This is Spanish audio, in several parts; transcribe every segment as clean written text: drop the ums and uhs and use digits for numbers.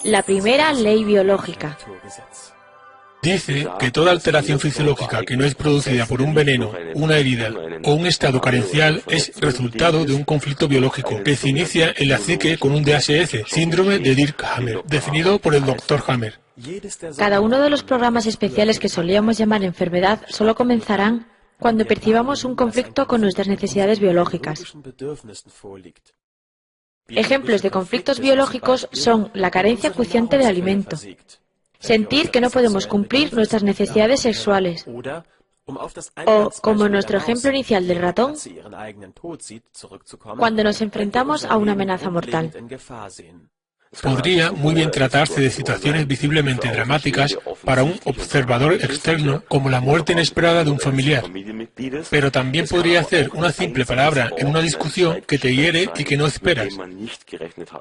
La primera ley biológica. Dice que toda alteración fisiológica que no es producida por un veneno, una herida o un estado carencial es resultado de un conflicto biológico que se inicia en la psique con un DHS, síndrome de Dirkhammer, definido por el Dr. Hammer. Cada uno de los programas especiales que solíamos llamar enfermedad solo comenzarán cuando percibamos un conflicto con nuestras necesidades biológicas. Ejemplos de conflictos biológicos son la carencia acuciante de alimento, sentir que no podemos cumplir nuestras necesidades sexuales, o, como en nuestro ejemplo inicial del ratón, cuando nos enfrentamos a una amenaza mortal. Podría muy bien tratarse de situaciones visiblemente dramáticas para un observador externo, como la muerte inesperada de un familiar. Pero también podría ser una simple palabra en una discusión que te hiere y que no esperas.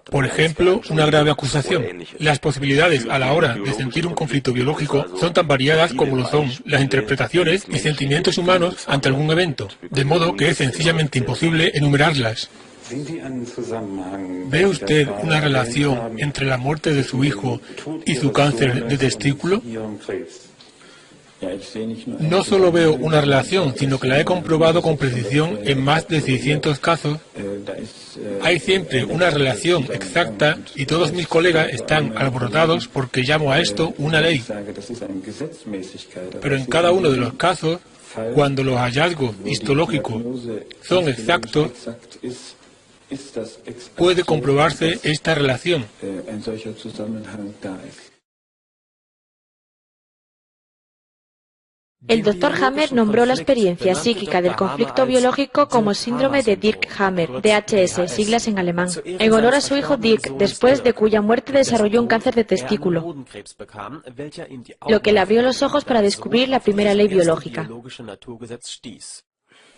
Por ejemplo, una grave acusación. Las posibilidades a la hora de sentir un conflicto biológico son tan variadas como lo son las interpretaciones y sentimientos humanos ante algún evento, de modo que es sencillamente imposible enumerarlas. ¿Ve usted una relación entre la muerte de su hijo y su cáncer de testículo? No solo veo una relación, sino que la he comprobado con precisión en más de 600 casos. Hay siempre una relación exacta y todos mis colegas están alborotados porque llamo a esto una ley. Pero en cada uno de los casos, cuando los hallazgos histológicos son exactos, puede comprobarse esta relación. El Dr. Hammer nombró la experiencia psíquica del conflicto biológico como síndrome de Dirkhammer, DHS, siglas en alemán, en honor a su hijo Dirk, después de cuya muerte desarrolló un cáncer de testículo, lo que le abrió los ojos para descubrir la primera ley biológica.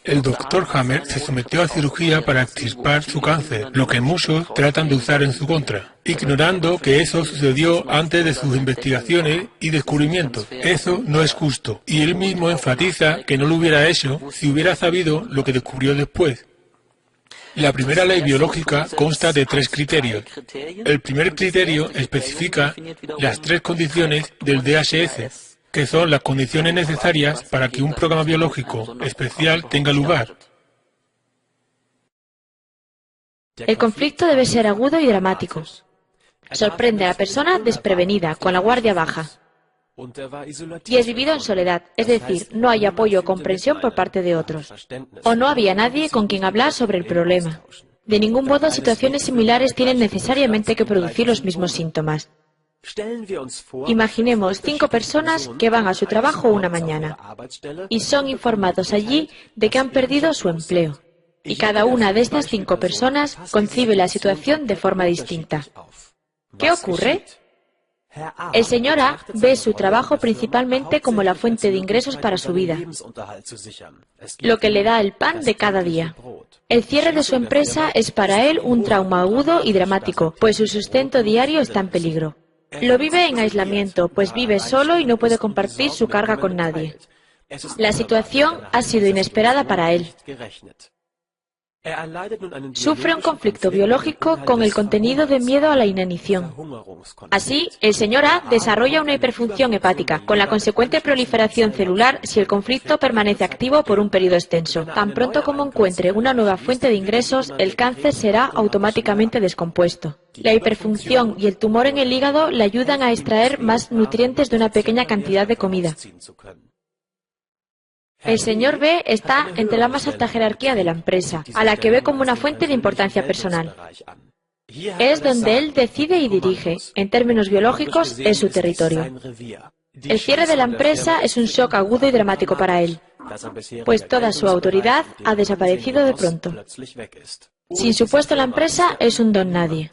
El Dr. Hammer se sometió a cirugía para extirpar su cáncer, lo que muchos tratan de usar en su contra, ignorando que eso sucedió antes de sus investigaciones y descubrimientos. Eso no es justo, y él mismo enfatiza que no lo hubiera hecho si hubiera sabido lo que descubrió después. La primera ley biológica consta de 3 criterios. El primer criterio especifica las 3 condiciones del DHS, que son las condiciones necesarias para que un programa biológico especial tenga lugar. El conflicto debe ser agudo y dramático. Sorprende a la persona desprevenida, con la guardia baja. Y es vivido en soledad, es decir, no hay apoyo o comprensión por parte de otros. O no había nadie con quien hablar sobre el problema. De ningún modo, situaciones similares tienen necesariamente que producir los mismos síntomas. Imaginemos 5 personas que van a su trabajo una mañana y son informados allí de que han perdido su empleo. Y cada una de estas 5 personas concibe la situación de forma distinta. ¿Qué ocurre? El señor A ve su trabajo principalmente como la fuente de ingresos para su vida, lo que le da el pan de cada día. El cierre de su empresa es para él un trauma agudo y dramático, pues su sustento diario está en peligro. Lo vive en aislamiento, pues vive solo y no puede compartir su carga con nadie. La situación ha sido inesperada para él. Sufre un conflicto biológico con el contenido de miedo a la inanición. Así, el señor A desarrolla una hiperfunción hepática, con la consecuente proliferación celular si el conflicto permanece activo por un periodo extenso. Tan pronto como encuentre una nueva fuente de ingresos, el cáncer será automáticamente descompuesto. La hiperfunción y el tumor en el hígado le ayudan a extraer más nutrientes de una pequeña cantidad de comida. El señor B está entre la más alta jerarquía de la empresa, a la que ve como una fuente de importancia personal. Es donde él decide y dirige. En términos biológicos, es su territorio. El cierre de la empresa es un shock agudo y dramático para él, pues toda su autoridad ha desaparecido de pronto. Sin su puesto en la empresa, es un don nadie.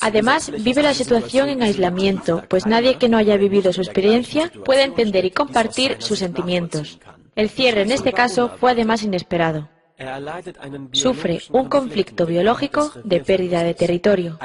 Además, vive la situación en aislamiento, pues nadie que no haya vivido su experiencia puede entender y compartir sus sentimientos. El cierre en este caso fue además inesperado. Sufre un conflicto biológico de pérdida de territorio.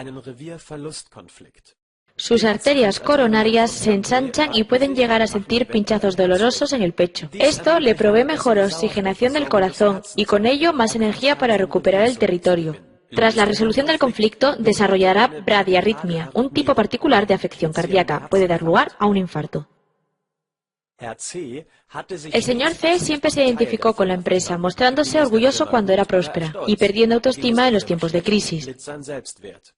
Sus arterias coronarias se ensanchan y pueden llegar a sentir pinchazos dolorosos en el pecho. Esto le provee mejor oxigenación del corazón y con ello más energía para recuperar el territorio. Tras la resolución del conflicto, desarrollará bradiarritmia, un tipo particular de afección cardíaca. Puede dar lugar a un infarto. El señor C siempre se identificó con la empresa, mostrándose orgulloso cuando era próspera y perdiendo autoestima en los tiempos de crisis.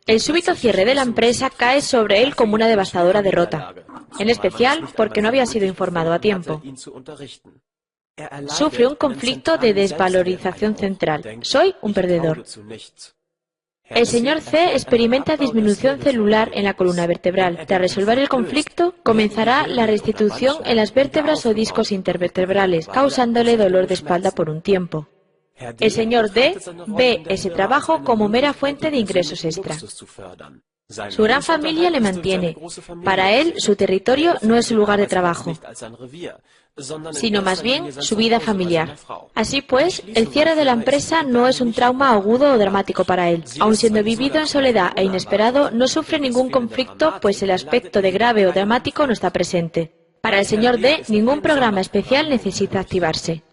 El súbito cierre de la empresa cae sobre él como una devastadora derrota, en especial porque no había sido informado a tiempo. Sufre un conflicto de desvalorización central. Soy un perdedor. El señor C experimenta disminución celular en la columna vertebral. Tras resolver el conflicto, comenzará la restitución en las vértebras o discos intervertebrales, causándole dolor de espalda por un tiempo. El señor D ve ese trabajo como mera fuente de ingresos extra. Su gran familia le mantiene. Para él, su territorio no es su lugar de trabajo, sino más bien su vida familiar. Así pues, el cierre de la empresa no es un trauma agudo o dramático para él. Aun siendo vivido en soledad e inesperado, no sufre ningún conflicto, pues el aspecto de grave o dramático no está presente. Para el señor D, ningún programa especial necesita activarse.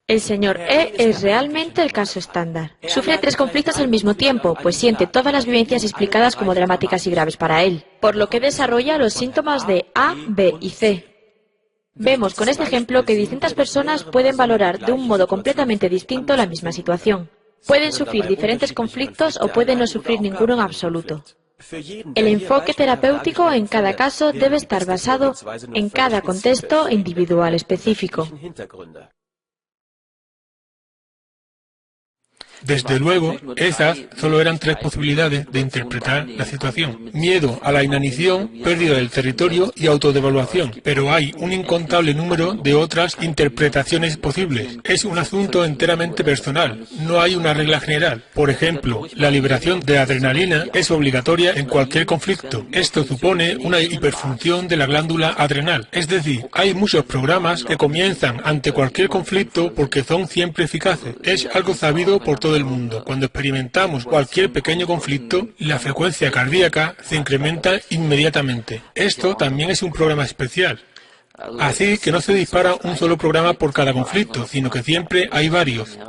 El señor E es realmente el caso estándar. Sufre 3 conflictos al mismo tiempo, pues siente todas las vivencias explicadas como dramáticas y graves para él, por lo que desarrolla los síntomas de A, B y C. Vemos con este ejemplo que distintas personas pueden valorar de un modo completamente distinto la misma situación. Pueden sufrir diferentes conflictos o pueden no sufrir ninguno en absoluto. El enfoque terapéutico en cada caso debe estar basado en cada contexto individual específico. Desde luego, esas solo eran 3 posibilidades de interpretar la situación. Miedo a la inanición, pérdida del territorio y autodevaluación. Pero hay un incontable número de otras interpretaciones posibles. Es un asunto enteramente personal. No hay una regla general. Por ejemplo, la liberación de adrenalina es obligatoria en cualquier conflicto. Esto supone una hiperfunción de la glándula adrenal. Es decir, hay muchos programas que comienzan ante cualquier conflicto porque son siempre eficaces. Es algo sabido por todo el mundo. Cuando experimentamos cualquier pequeño conflicto, la frecuencia cardíaca se incrementa inmediatamente. Esto también es un programa especial. Así que no se dispara un solo programa por cada conflicto, sino que siempre hay varios.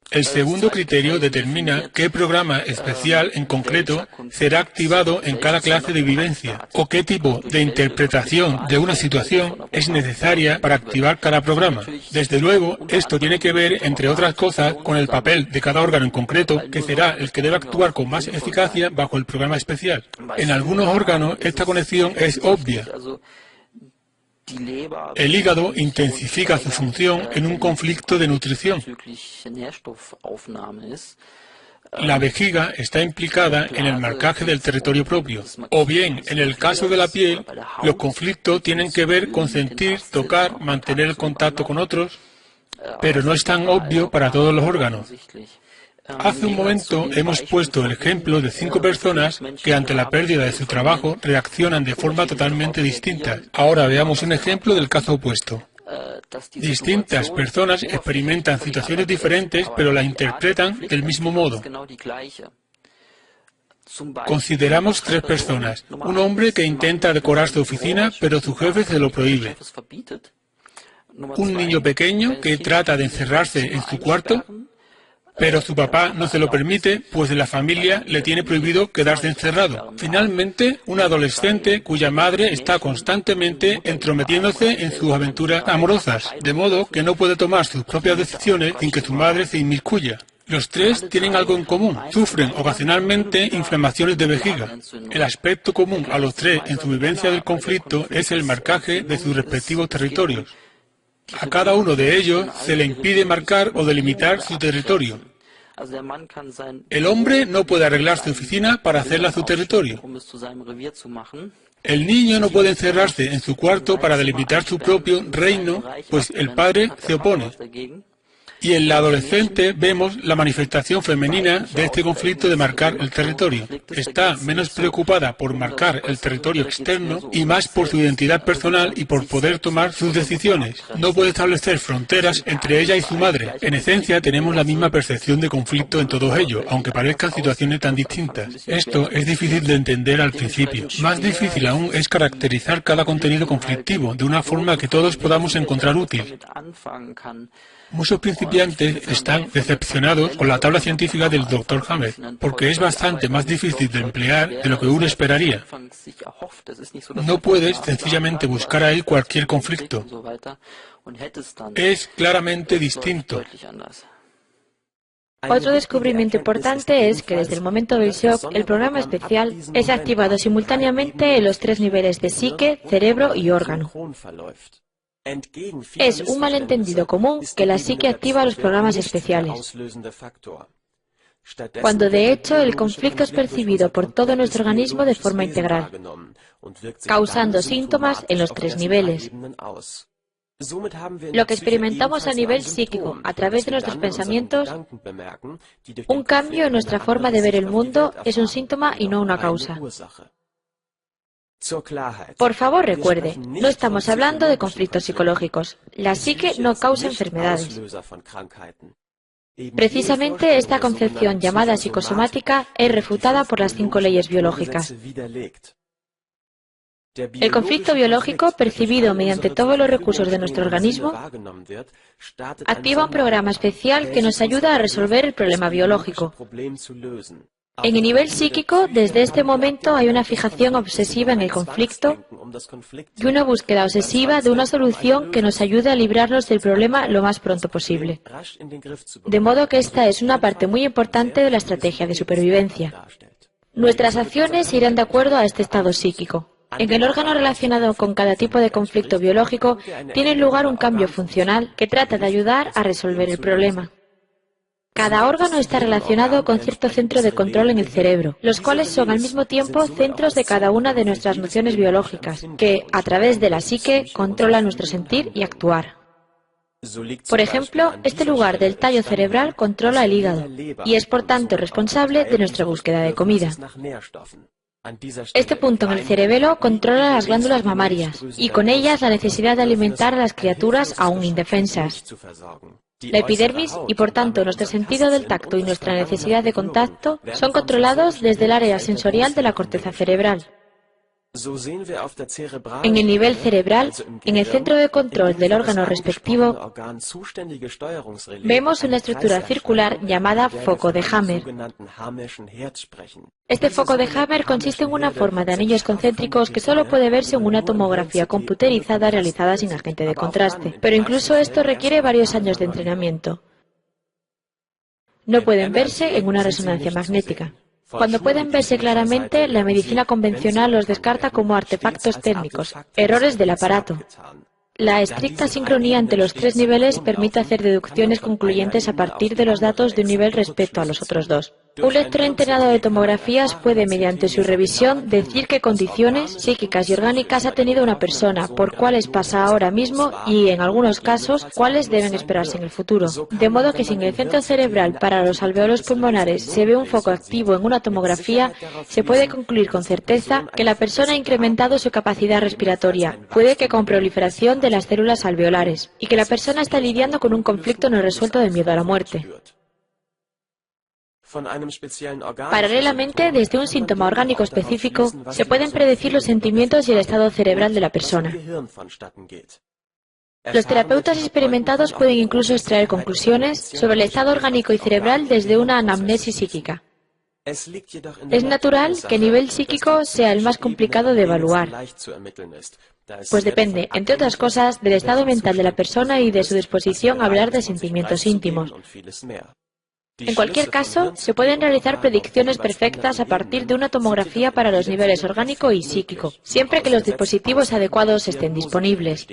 El segundo criterio determina qué programa especial en concreto será activado en cada clase de vivencia o qué tipo de interpretación de una situación es necesaria para activar cada programa. Desde luego, esto tiene que ver, entre otras cosas, con el papel de cada órgano en concreto, que será el que debe actuar con más eficacia bajo el programa especial. En algunos órganos, esta conexión es obvia. El hígado intensifica su función en un conflicto de nutrición. La vejiga está implicada en el marcaje del territorio propio. O bien, en el caso de la piel, los conflictos tienen que ver con sentir, tocar, mantener el contacto con otros, pero no es tan obvio para todos los órganos. Hace un momento hemos puesto el ejemplo de 5 personas que ante la pérdida de su trabajo reaccionan de forma totalmente distinta. Ahora veamos un ejemplo del caso opuesto. Distintas personas experimentan situaciones diferentes, pero la interpretan del mismo modo. Consideramos 3 personas. Un hombre que intenta decorar su oficina, pero su jefe se lo prohíbe. Un niño pequeño que trata de encerrarse en su cuarto, pero su papá no se lo permite, pues la familia le tiene prohibido quedarse encerrado. Finalmente, un adolescente cuya madre está constantemente entrometiéndose en sus aventuras amorosas, de modo que no puede tomar sus propias decisiones sin que su madre se inmiscuya. Los 3 tienen algo en común. Sufren ocasionalmente inflamaciones de vejiga. El aspecto común a los 3 en su vivencia del conflicto es el marcaje de sus respectivos territorios. A cada uno de ellos se le impide marcar o delimitar su territorio. El hombre no puede arreglar su oficina para hacerla su territorio. El niño no puede encerrarse en su cuarto para delimitar su propio reino, pues el padre se opone. Y en la adolescente vemos la manifestación femenina de este conflicto de marcar el territorio. Está menos preocupada por marcar el territorio externo y más por su identidad personal y por poder tomar sus decisiones. No puede establecer fronteras entre ella y su madre. En esencia, tenemos la misma percepción de conflicto en todos ellos, aunque parezcan situaciones tan distintas. Esto es difícil de entender al principio. Más difícil aún es caracterizar cada contenido conflictivo de una forma que todos podamos encontrar útil. Muchos principiantes están decepcionados con la tabla científica del Dr. Hammer, porque es bastante más difícil de emplear de lo que uno esperaría. No puedes sencillamente buscar ahí cualquier conflicto. Es claramente distinto. Otro descubrimiento importante es que desde el momento del shock, el programa especial es activado simultáneamente en los 3 niveles de psique, cerebro y órgano. Es un malentendido común que la psique activa los programas especiales, cuando de hecho el conflicto es percibido por todo nuestro organismo de forma integral, causando síntomas en los 3 niveles. Lo que experimentamos a nivel psíquico, a través de nuestros pensamientos, un cambio en nuestra forma de ver el mundo, es un síntoma y no una causa. Por favor, recuerde, no estamos hablando de conflictos psicológicos. La psique no causa enfermedades. Precisamente esta concepción llamada psicosomática es refutada por las 5 leyes biológicas. El conflicto biológico, percibido mediante todos los recursos de nuestro organismo, activa un programa especial que nos ayuda a resolver el problema biológico. En el nivel psíquico, desde este momento hay una fijación obsesiva en el conflicto y una búsqueda obsesiva de una solución que nos ayude a librarnos del problema lo más pronto posible. De modo que esta es una parte muy importante de la estrategia de supervivencia. Nuestras acciones irán de acuerdo a este estado psíquico. En el órgano relacionado con cada tipo de conflicto biológico tiene lugar un cambio funcional que trata de ayudar a resolver el problema. Cada órgano está relacionado con cierto centro de control en el cerebro, los cuales son al mismo tiempo centros de cada una de nuestras nociones biológicas, que, a través de la psique, controlan nuestro sentir y actuar. Por ejemplo, este lugar del tallo cerebral controla el hígado y es por tanto responsable de nuestra búsqueda de comida. Este punto en el cerebelo controla las glándulas mamarias y con ellas la necesidad de alimentar a las criaturas aún indefensas. La epidermis y, por tanto, nuestro sentido del tacto y nuestra necesidad de contacto son controlados desde el área sensorial de la corteza cerebral. En el nivel cerebral, en el centro de control del órgano respectivo, vemos una estructura circular llamada foco de Hammer. Este foco de Hammer consiste en una forma de anillos concéntricos que solo puede verse en una tomografía computerizada realizada sin agente de contraste. Pero incluso esto requiere varios años de entrenamiento. No pueden verse en una resonancia magnética. Cuando pueden verse claramente, la medicina convencional los descarta como artefactos técnicos, errores del aparato. La estricta sincronía entre los 3 niveles permite hacer deducciones concluyentes a partir de los datos de un nivel respecto a los otros 2. Un lector entrenado de tomografías puede, mediante su revisión, decir qué condiciones psíquicas y orgánicas ha tenido una persona, por cuáles pasa ahora mismo y, en algunos casos, cuáles deben esperarse en el futuro. De modo que si en el centro cerebral para los alveolos pulmonares se ve un foco activo en una tomografía, se puede concluir con certeza que la persona ha incrementado su capacidad respiratoria, puede que con proliferación de las células alveolares, y que la persona está lidiando con un conflicto no resuelto de miedo a la muerte. Paralelamente, desde un síntoma orgánico específico, se pueden predecir los sentimientos y el estado cerebral de la persona. Los terapeutas experimentados pueden incluso extraer conclusiones sobre el estado orgánico y cerebral desde una anamnesis psíquica. Es natural que el nivel psíquico sea el más complicado de evaluar, pues depende, entre otras cosas, del estado mental de la persona y de su disposición a hablar de sentimientos íntimos. En cualquier caso, se pueden realizar predicciones perfectas a partir de una tomografía para los niveles orgánico y psíquico, siempre que los dispositivos adecuados estén disponibles.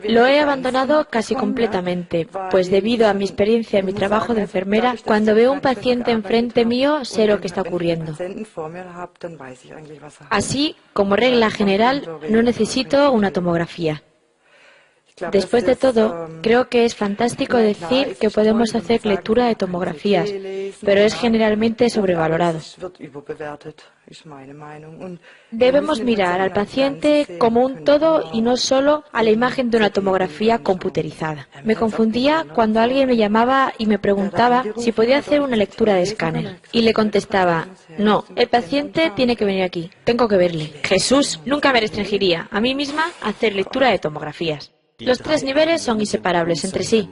Lo he abandonado casi completamente, pues debido a mi experiencia en mi trabajo de enfermera, cuando veo un paciente enfrente mío, sé lo que está ocurriendo. Así, como regla general, no necesito una tomografía. Después de todo, creo que es fantástico decir que podemos hacer lectura de tomografías, pero es generalmente sobrevalorado. Debemos mirar al paciente como un todo y no solo a la imagen de una tomografía computerizada. Me confundía cuando alguien me llamaba y me preguntaba si podía hacer una lectura de escáner. Y le contestaba, no, el paciente tiene que venir aquí, tengo que verle. Jesús, nunca me restringiría a mí misma a hacer lectura de tomografías. Los tres niveles son inseparables entre sí.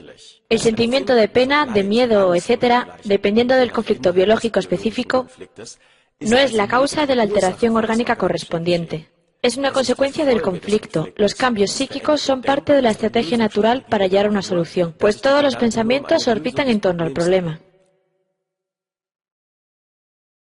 El sentimiento de pena, de miedo, etc., dependiendo del conflicto biológico específico, no es la causa de la alteración orgánica correspondiente. Es una consecuencia del conflicto. Los cambios psíquicos son parte de la estrategia natural para hallar una solución, pues todos los pensamientos orbitan en torno al problema.